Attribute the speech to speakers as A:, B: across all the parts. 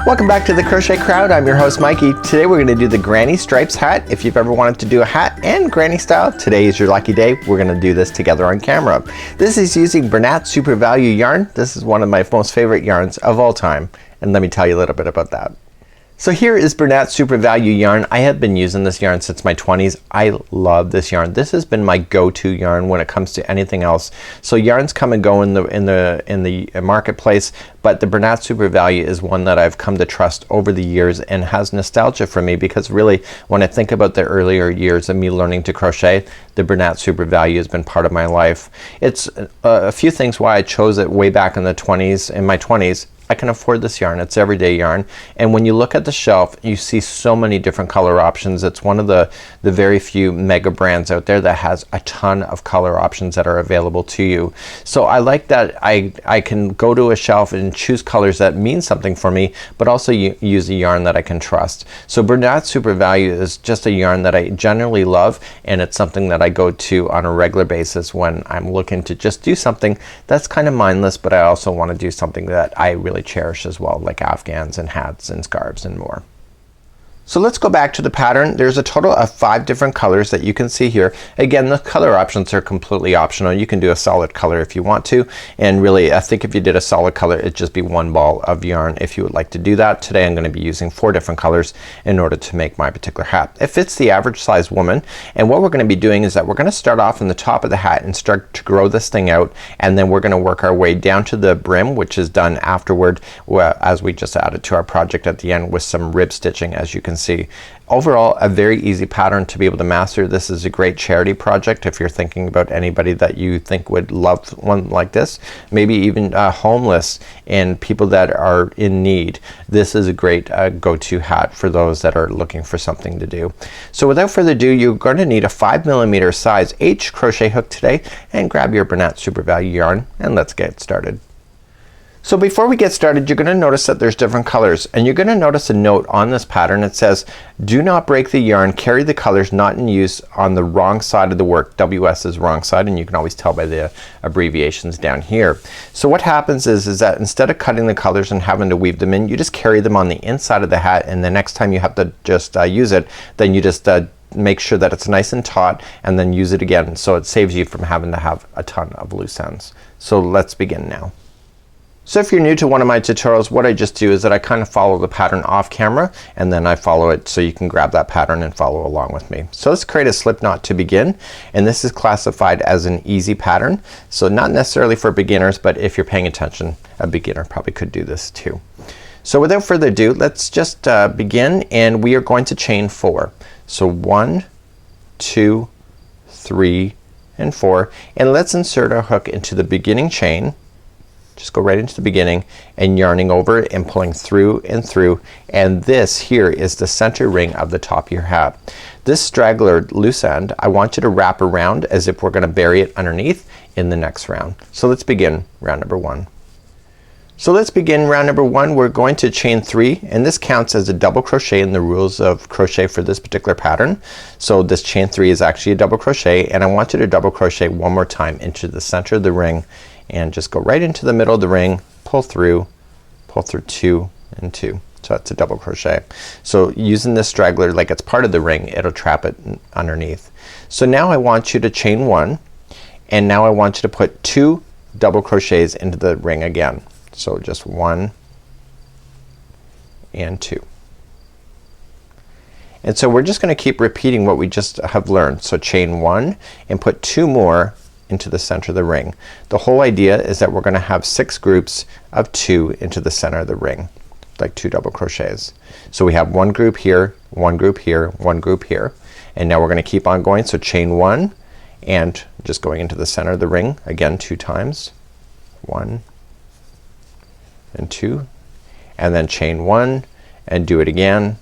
A: Welcome back to the Crochet Crowd. I'm your host Mikey. Today we're going to do the Granny Stripes hat. If you've ever wanted to do a hat and granny style, today is your lucky day. We're going to do this together on camera. This is using Bernat Super Value yarn. This is one of my most favorite yarns of all time, and let me tell you a little bit about that. So here is Bernat Super Value yarn. I have been using this yarn since my 20s. I love this yarn. This has been my go-to yarn when it comes to anything else. So yarns come and go in the marketplace, but the Bernat Super Value is one that I've come to trust over the years and has nostalgia for me, because really when I think about the earlier years of me learning to crochet, the Bernat Super Value has been part of my life. It's a few things why I chose it way back in my 20s. I can afford this yarn. It's everyday yarn, and when you look at the shelf you see so many different color options. It's one of the very few mega brands out there that has a ton of color options that are available to you. So I like that I can go to a shelf and choose colors that mean something for me, but also use a yarn that I can trust. So Bernat Super Value is just a yarn that I generally love, and it's something that I go to on a regular basis when I'm looking to just do something that's kind of mindless, but I also want to do something that I really cherish as well, like afghans and hats and scarves and more. So let's go back to the pattern. There's a total of 5 different colors that you can see here. Again, the color options are completely optional. You can do a solid color if you want to, and really I think if you did a solid color it'd just be one ball of yarn if you would like to do that. Today I'm going to be using 4 different colors in order to make my particular hat. It fits the average size woman, and what we're going to be doing is that we're going to start off in the top of the hat and start to grow this thing out, and then we're going to work our way down to the brim, which is done afterward, as we just added to our project at the end with some rib stitching, as you can see. Overall a very easy pattern to be able to master. This is a great charity project if you're thinking about anybody that you think would love one like this, maybe even homeless and people that are in need. This is a great go-to hat for those that are looking for something to do. So without further ado, you're going to need a 5mm size H crochet hook today, and grab your Bernat Super Value yarn and let's get started. So before we get started, you're going to notice that there's different colors, and you're going to notice a note on this pattern. It says, do not break the yarn, carry the colors not in use on the wrong side of the work. WS is wrong side, and you can always tell by the abbreviations down here. So what happens is that instead of cutting the colors and having to weave them in, you just carry them on the inside of the hat, and the next time you have to just use it, then you just make sure that it's nice and taut and then use it again, so it saves you from having to have a ton of loose ends. So let's begin now. So if you're new to one of my tutorials, what I just do is that I kind of follow the pattern off camera, and then I follow it so you can grab that pattern and follow along with me. So let's create a slip knot to begin, and this is classified as an easy pattern. So not necessarily for beginners, but if you're paying attention, a beginner probably could do this too. So without further ado, let's just begin, and we are going to chain 4. So 1, 2, 3, and 4, and let's insert our hook into the beginning chain. Just go right into the beginning and yarning over and pulling through and through, and this here is the center ring of the top of your hat. This straggler loose end I want you to wrap around as if we're gonna bury it underneath in the next round. So let's begin round number 1. So let's begin round number 1. We're going to chain 3, and this counts as a double crochet in the rules of crochet for this particular pattern. So this chain 3 is actually a double crochet, and I want you to double crochet one more time into the center of the ring, and just go right into the middle of the ring, pull through 2 and 2. So that's a double crochet. So using this straggler like it's part of the ring, it'll trap it underneath. So now I want you to chain 1, and now I want you to put 2 double crochets into the ring again. So just 1 and 2. And so we're just gonna keep repeating what we just have learned. So chain 1 and put 2 more into the center of the ring. The whole idea is that we're gonna have 6 groups of 2 into the center of the ring, like 2 double crochets. So we have 1 group here, 1 group here, 1 group here, and now we're gonna keep on going. So chain 1 and just going into the center of the ring again 2 times, 1 and 2, and then chain 1 and do it again.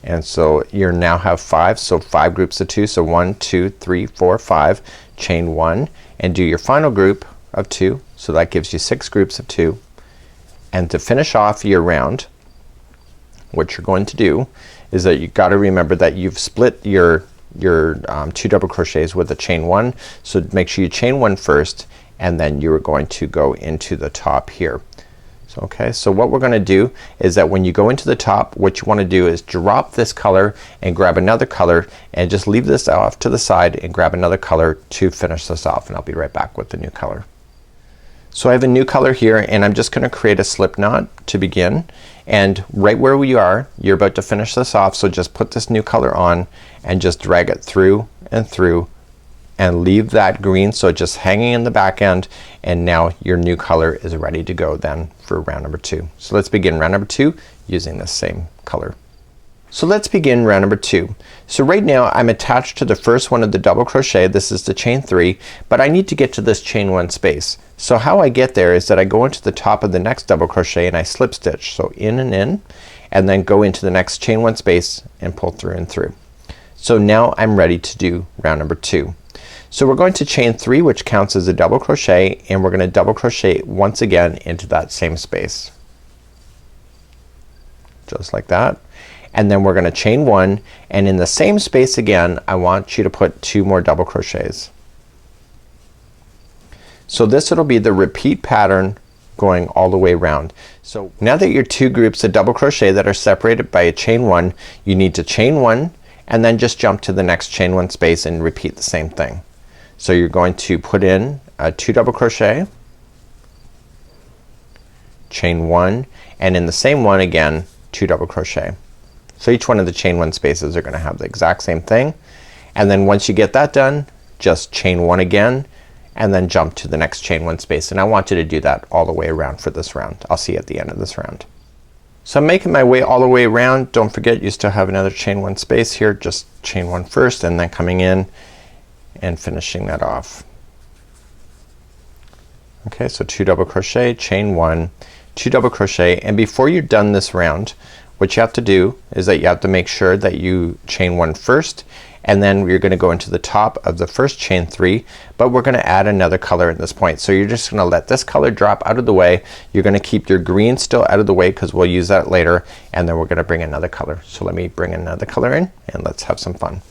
A: And so you now have 5, so 5 groups of 2. So 1, 2, 3, 4, 5, chain 1 and do your final group of 2. So that gives you 6 groups of 2. And to finish off your round, what you're going to do is that you've got to remember that you've split your 2 double crochets with a chain 1. So make sure you chain 1 first and then you're going to go into the top here. So, okay, so what we're gonna do is that when you go into the top, what you wanna do is drop this color and grab another color and just leave this off to the side and grab another color to finish this off, and I'll be right back with the new color. So I have a new color here, and I'm just gonna create a slip knot to begin, and right where you are, you're about to finish this off, so just put this new color on and just drag it through and through and leave that green so it's just hanging in the back end, and now your new color is ready to go then for round number 2. So let's begin round number 2 using this same color. So let's begin round number 2. So right now I'm attached to the first one of the double crochet. This is the chain 3, but I need to get to this chain 1 space. So how I get there is that I go into the top of the next double crochet and I slip stitch. So in, and then go into the next chain 1 space and pull through and through. So now I'm ready to do round number 2. So we're going to chain 3, which counts as a double crochet, and we're gonna double crochet once again into that same space. Just like that. And then we're gonna chain 1, and in the same space again I want you to put 2 more double crochets. So this will be the repeat pattern going all the way around. So now that your 2 groups of double crochet that are separated by a chain 1, you need to chain 1 and then just jump to the next chain 1 space and repeat the same thing. So you're going to put in 2 double crochet, chain 1, and in the same one again 2 double crochet. So each one of the chain 1 spaces are gonna have the exact same thing, and then once you get that done, just chain 1 again and then jump to the next chain 1 space, and I want you to do that all the way around for this round. I'll see you at the end of this round. So I'm making my way all the way around. Don't forget you still have another chain 1 space here. Just chain 1 first and then coming in and finishing that off. Okay, so 2 double crochet, chain 1, 2 double crochet, and before you're done this round, what you have to do is that you have to make sure that you chain 1 first, and then you're gonna go into the top of the first chain 3, but we're gonna add another color at this point. So you're just gonna let this color drop out of the way. You're gonna keep your green still out of the way because we'll use that later, and then we're gonna bring another color. So let me bring another color in and let's have some fun.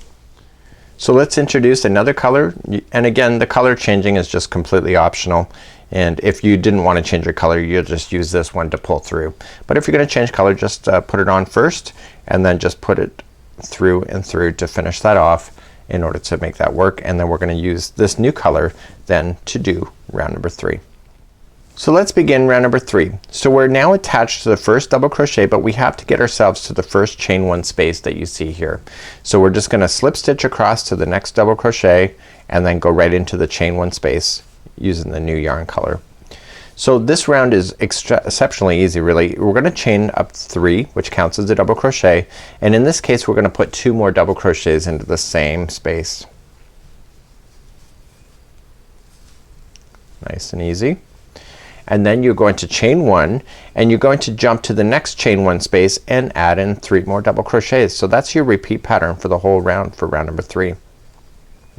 A: So let's introduce another color, and again the color changing is just completely optional, and if you didn't want to change your color you'll just use this one to pull through. But if you're gonna change color, just put it on first and then just put it through and through to finish that off in order to make that work, and then we're gonna use this new color then to do round number 3. So let's begin round number 3. So we're now attached to the first double crochet, but we have to get ourselves to the first chain 1 space that you see here. So we're just gonna slip stitch across to the next double crochet and then go right into the chain 1 space using the new yarn color. So this round is exceptionally easy really. We're gonna chain up 3, which counts as a double crochet, and in this case we're gonna put 2 more double crochets into the same space. Nice and easy. And then you're going to chain 1 and you're going to jump to the next chain 1 space and add in 3 more double crochets. So that's your repeat pattern for the whole round for round number 3.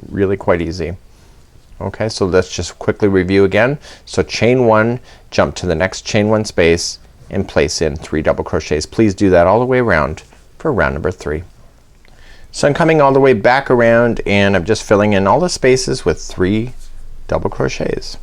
A: Really quite easy. Okay, so let's just quickly review again. So chain 1, jump to the next chain 1 space and place in 3 double crochets. Please do that all the way around for round number 3. So I'm coming all the way back around and I'm just filling in all the spaces with 3 double crochets.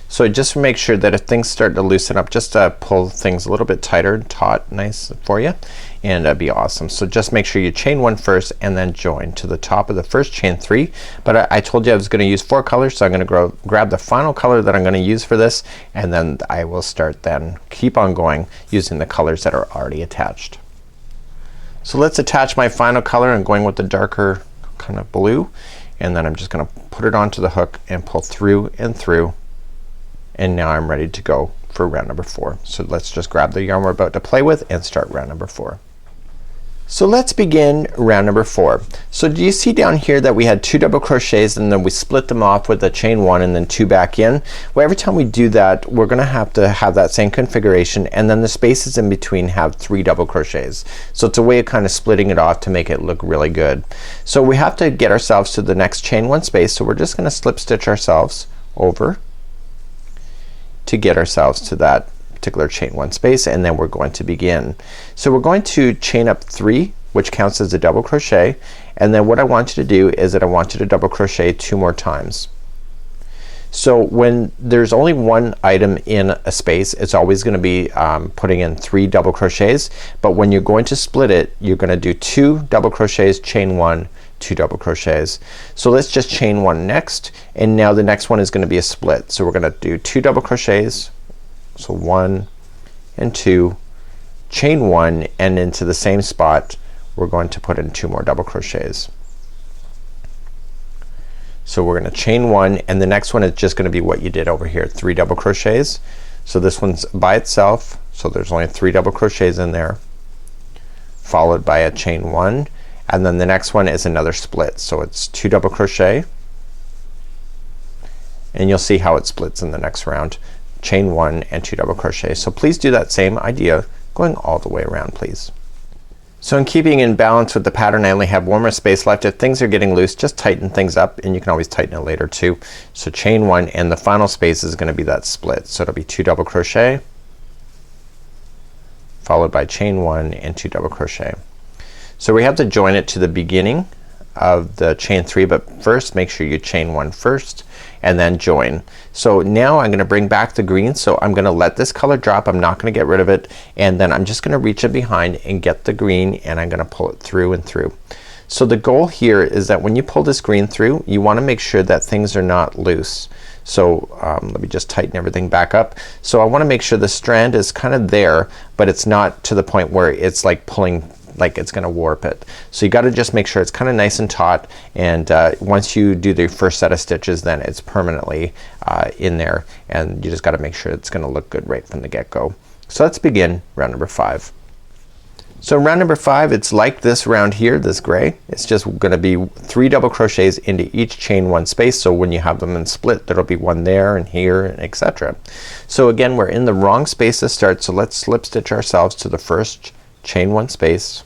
A: So just make sure that if things start to loosen up, just pull things a little bit tighter and taut, nice for you, and that'd be awesome. So just make sure you chain 1 first and then join to the top of the first chain 3. But I told you I was gonna use 4 colors, so I'm gonna grab the final color that I'm gonna use for this, and then I will start then keep on going using the colors that are already attached. So let's attach my final color. I'm going with the darker kind of blue, and then I'm just gonna put it onto the hook and pull through and through. And now I'm ready to go for round number 4. So let's just grab the yarn we're about to play with and start round number 4. So let's begin round number 4. So do you see down here that we had 2 double crochets and then we split them off with a chain 1 and then 2 back in? Well, every time we do that we're gonna have to have that same configuration, and then the spaces in between have 3 double crochets. So it's a way of kind of splitting it off to make it look really good. So we have to get ourselves to the next chain 1 space, so we're just gonna slip stitch ourselves over to get ourselves to that particular chain 1 space, and then we're going to begin. So we're going to chain up 3, which counts as a double crochet, and then what I want you to do is that I want you to double crochet 2 more times. So when there's only one item in a space, it's always going to be putting in 3 double crochets, but when you're going to split it, you're going to do 2 double crochets, chain 1, 2 double crochets. So let's just chain 1 next, and now the next one is going to be a split. So we're going to do 2 double crochets, so 1 and 2, chain 1, and into the same spot we're going to put in 2 more double crochets. So we're going to chain 1, and the next one is just going to be what you did over here, 3 double crochets. So this one's by itself, so there's only 3 double crochets in there, followed by a chain 1, and then the next one is another split. So it's 2 double crochet, and you'll see how it splits in the next round. Chain 1 and 2 double crochet. So please do that same idea going all the way around, please. So in keeping in balance with the pattern, I only have one more space left. If things are getting loose, just tighten things up, and you can always tighten it later too. So chain 1, and the final space is going to be that split. So it'll be 2 double crochet, followed by chain 1 and 2 double crochet. So we have to join it to the beginning of the chain 3, but first make sure you chain 1 first and then join. So now I'm gonna bring back the green, so I'm gonna let this color drop. I'm not gonna get rid of it, and then I'm just gonna reach in behind and get the green, and I'm gonna pull it through and through. So the goal here is that when you pull this green through, you wanna make sure that things are not loose. So let me just tighten everything back up. So I wanna make sure the strand is kind of there, but it's not to the point where it's like pulling, like it's gonna warp it. So you gotta just make sure it's kinda nice and taut, and once you do the first set of stitches, then it's permanently in there, and you just gotta make sure it's gonna look good right from the get-go. So let's begin round number 5. So round number 5, it's like this round here, this gray. It's just gonna be 3 double crochets into each chain 1 space, so when you have them in split, there'll be 1 there and here and etc. So again, we're in the wrong space to start, so let's slip stitch ourselves to the first chain 1 space,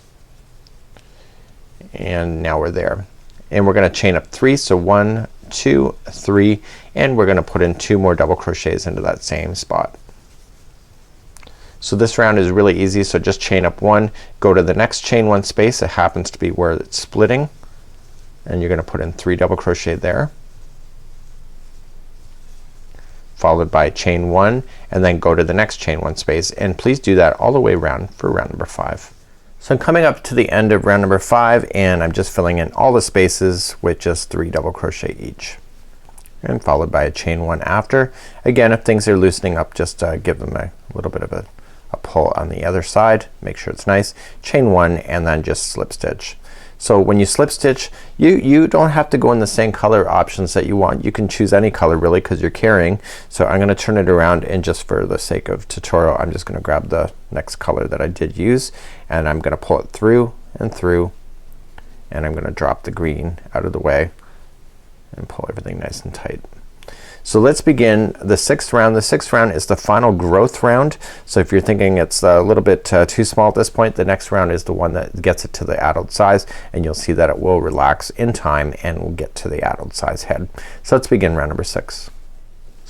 A: and now we're there, and we're gonna chain up 3. So 1, 2, 3, and we're gonna put in 2 more double crochets into that same spot. So this round is really easy, so just chain up 1, go to the next chain 1 space. It happens to be where it's splitting, and you're gonna put in 3 double crochet there, followed by chain 1, and then go to the next chain 1 space, and please do that all the way around for round number 5. So I'm coming up to the end of round number 5, and I'm just filling in all the spaces with just 3 double crochet each, and followed by a chain 1 after. Again, if things are loosening up, just give them a little bit of a pull on the other side. Make sure it's nice. Chain 1 and then just slip stitch. So when you slip stitch, you don't have to go in the same color options that you want. You can choose any color really, because you're carrying. So I'm gonna turn it around, and just for the sake of tutorial, I'm just gonna grab the next color that I did use, and I'm gonna pull it through and through, and I'm gonna drop the green out of the way and pull everything nice and tight. So let's begin the 6th round. The 6th round is the final growth round. So if you're thinking it's a little bit too small at this point, the next round is the one that gets it to the adult size, and you'll see that it will relax in time and will get to the adult size head. So let's begin round number 6.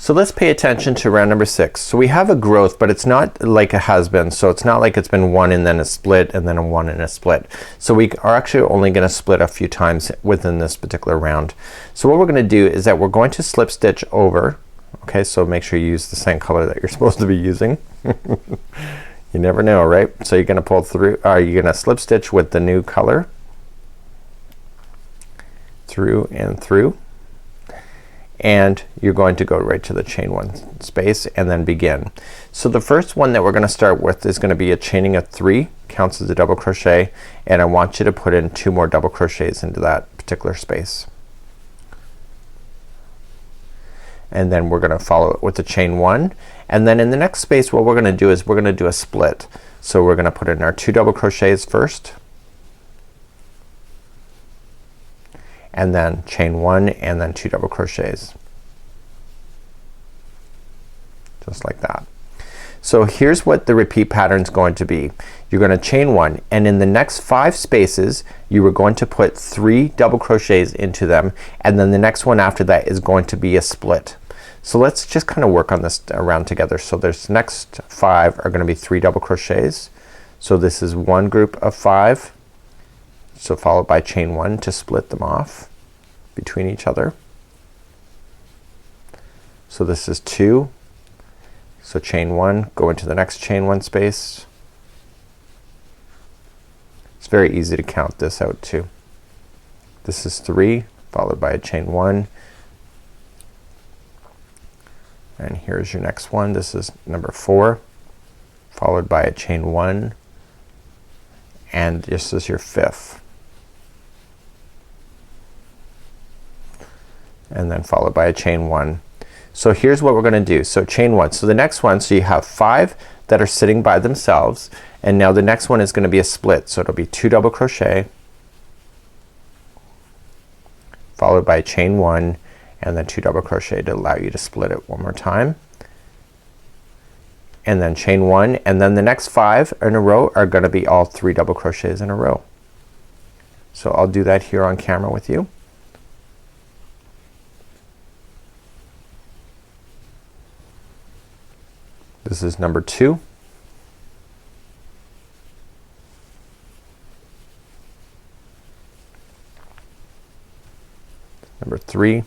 A: So let's pay attention to round number 6. So we have a growth, but it's not like it has been. So it's not like it's been 1 and then a split and then a 1 and a split. So we are actually only gonna split a few times within this particular round. So what we're gonna do is that we're going to slip stitch over. Okay, so make sure you use the same color that you're supposed to be using. You never know, right? So you're gonna pull through, you're gonna slip stitch with the new color through and through, and you're going to go right to the chain 1 space and then begin. So the first one that we're gonna start with is gonna be a chaining of 3, counts as a double crochet, and I want you to put in 2 more double crochets into that particular space. And then we're gonna follow it with the chain 1, and then in the next space what we're gonna do is we're gonna do a split. So we're gonna put in our 2 double crochets first, and then chain 1 and then 2 double crochets, just like that. So here's what the repeat pattern is going to be. You're gonna chain 1, and in the next 5 spaces you are going to put 3 double crochets into them, and then the next one after that is going to be a split. So let's just kind of work on this around together. So there's next 5 are gonna be 3 double crochets. So this is one group of 5, so followed by chain 1 to split them off between each other. So this is 2. So chain 1, go into the next chain 1 space. It's very easy to count this out too. This is 3 followed by a chain 1, and here's your next one. This is number 4 followed by a chain 1, and this is your 5th, and then followed by a chain 1. So here's what we're gonna do. So chain 1. So the next one, so you have 5 that are sitting by themselves, and now the next one is gonna be a split. So it'll be 2 double crochet followed by chain 1 and then 2 double crochet to allow you to split it one more time, and then chain 1, and then the next 5 in a row are gonna be all 3 double crochets in a row. So I'll do that here on camera with you. This is number 2. Number 3. Okay,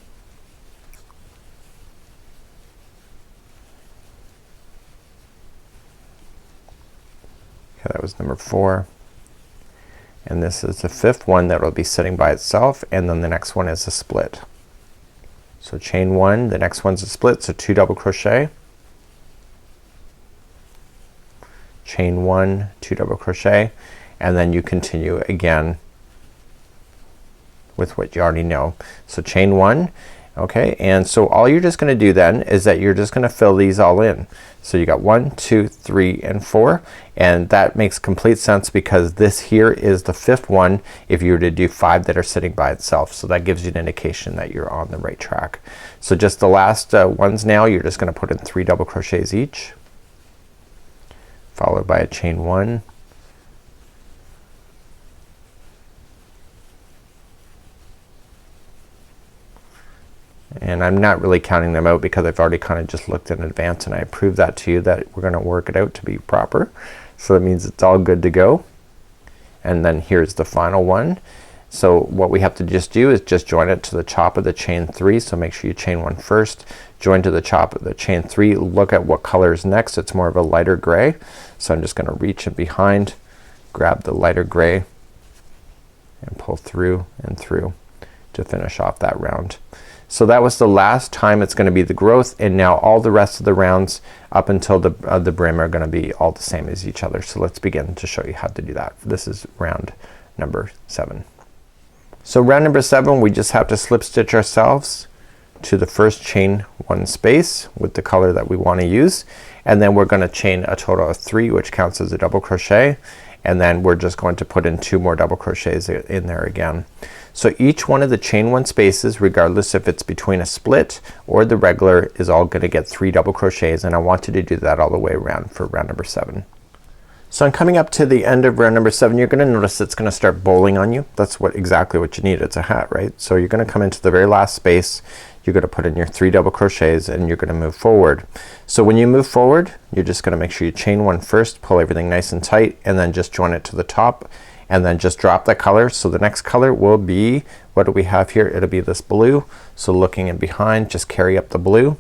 A: that was number 4. And this is the 5th one that will be sitting by itself, and then the next one is a split. So chain 1, the next one's a split, so 2 double crochet, chain 1, 2 double crochet, and then you continue again with what you already know. So chain 1, okay, and so all you're just gonna do then is that you're just gonna fill these all in. So you got 1, 2, 3, and 4, and that makes complete sense because this here is the 5th one if you were to do 5 that are sitting by itself. So that gives you an indication that you're on the right track. So just the last ones now, you're just gonna put in 3 double crochets each, followed by a chain 1, and I'm not really counting them out because I've already kind of just looked in advance and I proved that to you that we're gonna work it out to be proper. So that means it's all good to go. And then here's the final one. So what we have to just do is just join it to the top of the chain 3. So make sure you chain 1 first, join to the top of the chain 3, look at what color is next. It's more of a lighter gray. So I'm just gonna reach in behind, grab the lighter gray, and pull through and through to finish off that round. So that was the last time it's gonna be the growth, and now all the rest of the rounds up until the brim are gonna be all the same as each other. So let's begin to show you how to do that. This is round number 7. So round number 7, we just have to slip stitch ourselves to the first chain 1 space with the color that we want to use, and then we're gonna chain a total of 3, which counts as a double crochet, and then we're just going to put in 2 more double crochets in there again. So each one of the chain 1 spaces, regardless if it's between a split or the regular, is all gonna get 3 double crochets, and I want you to do that all the way around for round number 7. So I'm coming up to the end of round number 7. You're gonna notice it's gonna start bowling on you. That's exactly what you need. It's a hat, right? So you're gonna come into the very last space, you're gonna put in your 3 double crochets, and you're gonna move forward. So when you move forward, you're just gonna make sure you chain 1 first, pull everything nice and tight, and then just join it to the top, and then just drop that color. So the next color will be, what do we have here? It'll be this blue. So looking in behind, just carry up the blue.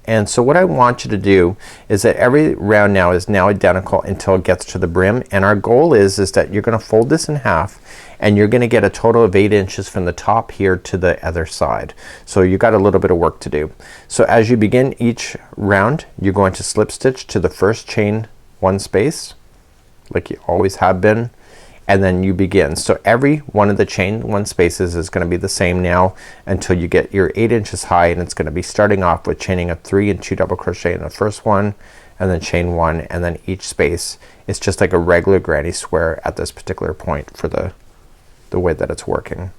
A: And so what I want you to do is that every round now is now identical until it gets to the brim, and our goal is that you're gonna fold this in half, and you're gonna get a total of 8 inches from the top here to the other side. So you got a little bit of work to do. So as you begin each round, you're going to slip stitch to the first chain 1 space like you always have been, and then you begin. So every one of the chain 1 spaces is gonna be the same now until you get your 8 inches high, and it's gonna be starting off with chaining a 3 and 2 double crochet in the first one, and then chain 1, and then each space is just like a regular granny square at this particular point for the way that it's working.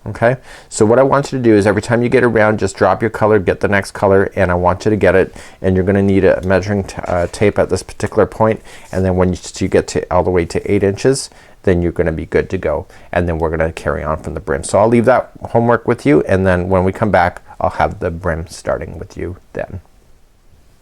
A: Okay, so what I want you to do is every time you get around, just drop your color, get the next color, and I want you to get it, and you're gonna need a measuring tape at this particular point, and then when you get to all the way to 8 inches, then you're gonna be good to go, and then we're gonna carry on from the brim. So I'll leave that homework with you, and then when we come back, I'll have the brim starting with you then.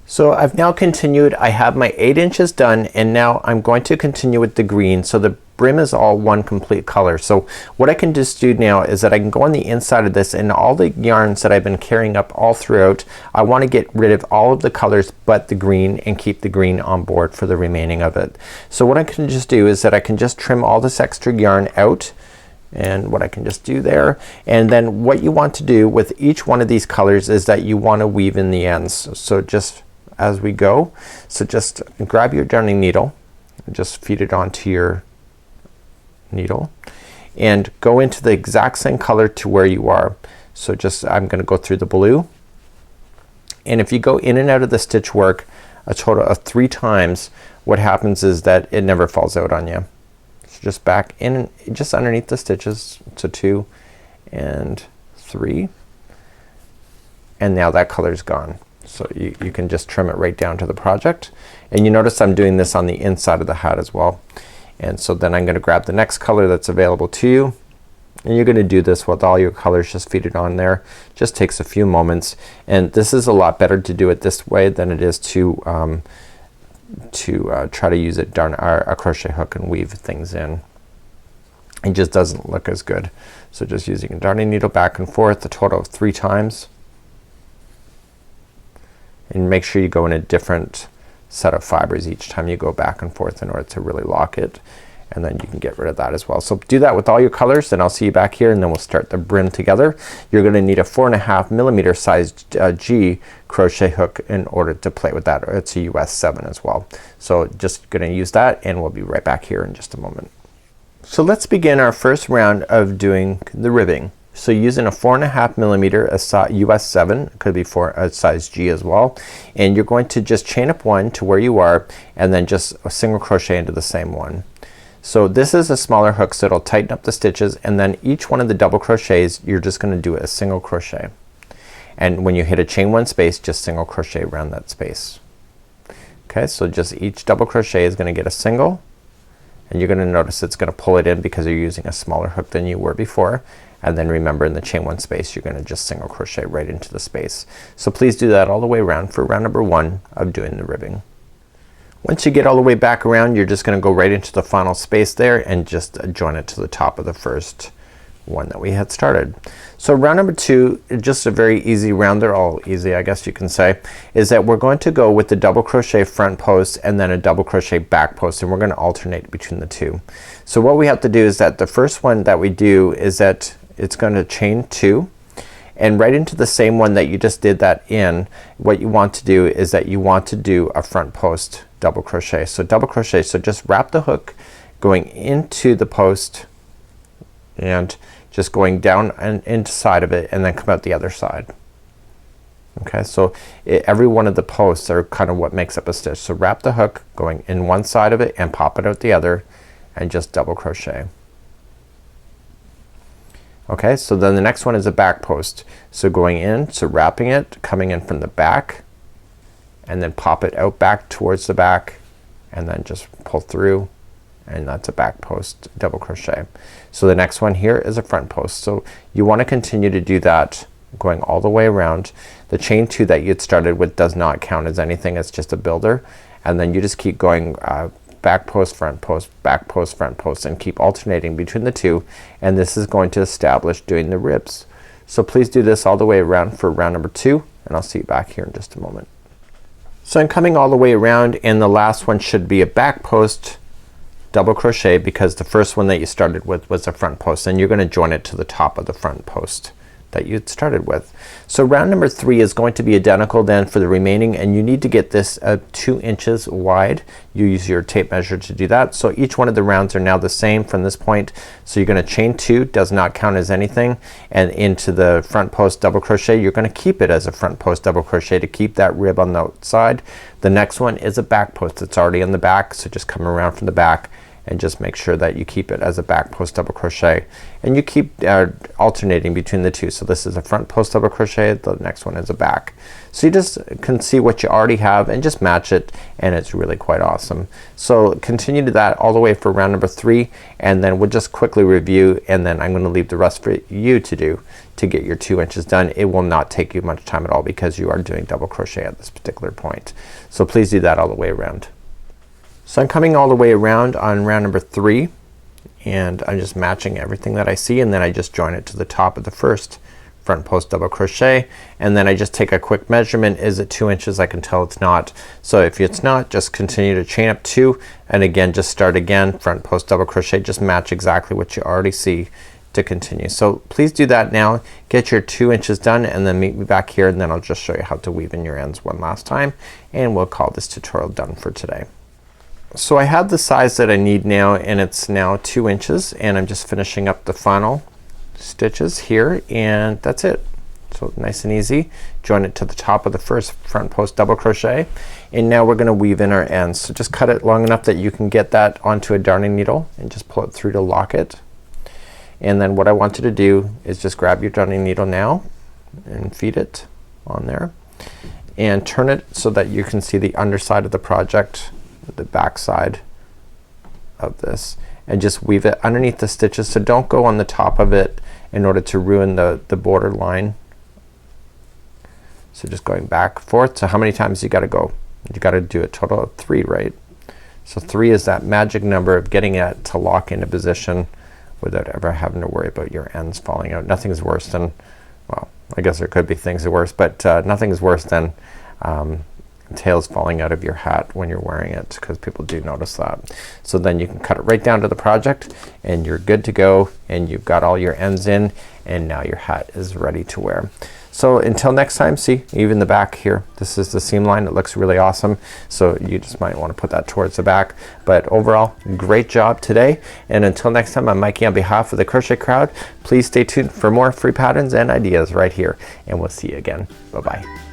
A: So I've now continued. I have my 8 inches done, and now I'm going to continue with the green. So the brim is all one complete color. So what I can just do now is that I can go on the inside of this, and all the yarns that I've been carrying up all throughout, I want to get rid of all of the colors but the green and keep the green on board for the remaining of it. So what I can just do is that I can just trim all this extra yarn out, and what I can just do there, and then what you want to do with each one of these colors is that you want to weave in the ends. So just as we go, so just grab your darning needle and just feed it onto your needle and go into the exact same color to where you are. So just I'm gonna go through the blue, and if you go in and out of the stitch work a total of 3 times, what happens is that it never falls out on you. So just back in, just underneath the stitches, so 2 and 3, and now that color's gone. So you can just trim it right down to the project, and you notice I'm doing this on the inside of the hat as well. And so then I'm gonna grab the next color that's available to you, and you're gonna do this with all your colors. Just feed it on there. Just takes a few moments, and this is a lot better to do it this way than it is to try to use a crochet hook and weave things in. It just doesn't look as good. So just using a darning needle back and forth a total of 3 times. And make sure you go in a different set of fibers each time you go back and forth in order to really lock it, and then you can get rid of that as well. So do that with all your colors, and I'll see you back here, and then we'll start the brim together. You're gonna need a 4.5mm sized G crochet hook in order to play with that. It's a US 7 as well. So just gonna use that, and we'll be right back here in just a moment. So let's begin our first round of doing the ribbing. So using a 4.5mm US 7, could be a size G as well, and you're going to just chain up 1 to where you are, and then just a single crochet into the same one. So this is a smaller hook, so it'll tighten up the stitches, and then each one of the double crochets you're just gonna do a single crochet, and when you hit a chain 1 space, just single crochet around that space. Okay, so just each double crochet is gonna get a single, and you're gonna notice it's gonna pull it in because you're using a smaller hook than you were before. And then remember, in the chain 1 space you're gonna just single crochet right into the space. So please do that all the way around for round number 1 of doing the ribbing. Once you get all the way back around, you're just gonna go right into the final space there and just join it to the top of the first one that we had started. So round number 2, just a very easy round. They're all easy, I guess you can say, is that we're going to go with the double crochet front post and then a double crochet back post, and we're gonna alternate between the 2. So what we have to do is that the first one that we do is that it's gonna chain 2, and right into the same one that you just did that in, what you want to do is that you want to do a front post double crochet. So double crochet, so just wrap the hook going into the post and just going down and inside of it, and then come out the other side. Okay, so every one of the posts are kind of what makes up a stitch. So wrap the hook going in one side of it and pop it out the other, and just double crochet. Okay, so then the next one is a back post. So going in, so wrapping it, coming in from the back, and then pop it out back towards the back, and then just pull through, and that's a back post double crochet. So the next one here is a front post. So you want to continue to do that going all the way around. The chain 2 that you'd started with does not count as anything, it's just a builder, and then you just keep going back post, front post, back post, front post, and keep alternating between the 2, and this is going to establish doing the ribs. So please do this all the way around for round number 2, and I'll see you back here in just a moment. So I'm coming all the way around, and the last one should be a back post double crochet because the first one that you started with was a front post, and you're gonna join it to the top of the front post that you started with. So round number 3 is going to be identical then for the remaining, and you need to get this 2 inches wide. You use your tape measure to do that. So each one of the rounds are now the same from this point. So you're gonna chain 2, does not count as anything, and into the front post double crochet. You're gonna keep it as a front post double crochet to keep that rib on the outside. The next one is a back post. It's already on the back, so just come around from the back and just make sure that you keep it as a back post double crochet, and you keep alternating between the 2. So this is a front post double crochet, the next one is a back. So you just can see what you already have and just match it, and it's really quite awesome. So continue to that all the way for round number 3, and then we'll just quickly review, and then I'm gonna leave the rest for you to do to get your 2 inches done. It will not take you much time at all because you are doing double crochet at this particular point. So please do that all the way around. So I'm coming all the way around on round number 3, and I'm just matching everything that I see, and then I just join it to the top of the first front post double crochet, and then I just take a quick measurement. Is it 2 inches? I can tell it's not. So if it's not, just continue to chain up 2, and again just start again, front post double crochet, just match exactly what you already see to continue. So please do that now. Get your 2 inches done, and then meet me back here, and then I'll just show you how to weave in your ends one last time, and we'll call this tutorial done for today. So I have the size that I need now, and it's now 2 inches, and I'm just finishing up the final stitches here, and that's it. So nice and easy. Join it to the top of the first front post double crochet, and now we're gonna weave in our ends. So just cut it long enough that you can get that onto a darning needle and just pull it through to lock it. And then what I want you to do is just grab your darning needle now and feed it on there, and turn it so that you can see the underside of the project, the back side of this, and just weave it underneath the stitches. So don't go on the top of it in order to ruin the border line. So just going back forth. So how many times you gotta go? You gotta do a total of 3, right? So 3 is that magic number of getting it to lock into position without ever having to worry about your ends falling out. Nothing's worse than, well, I guess there could be things that are worse, but nothing's worse than tails falling out of your hat when you're wearing it, because people do notice that. So then you can cut it right down to the project, and you're good to go, and you've got all your ends in, and now your hat is ready to wear. So until next time, see, even the back here, this is the seam line. It looks really awesome, so you just might want to put that towards the back. But overall, great job today, and until next time, I'm Mikey on behalf of the Crochet Crowd. Please stay tuned for more free patterns and ideas right here, and we'll see you again. Bye bye.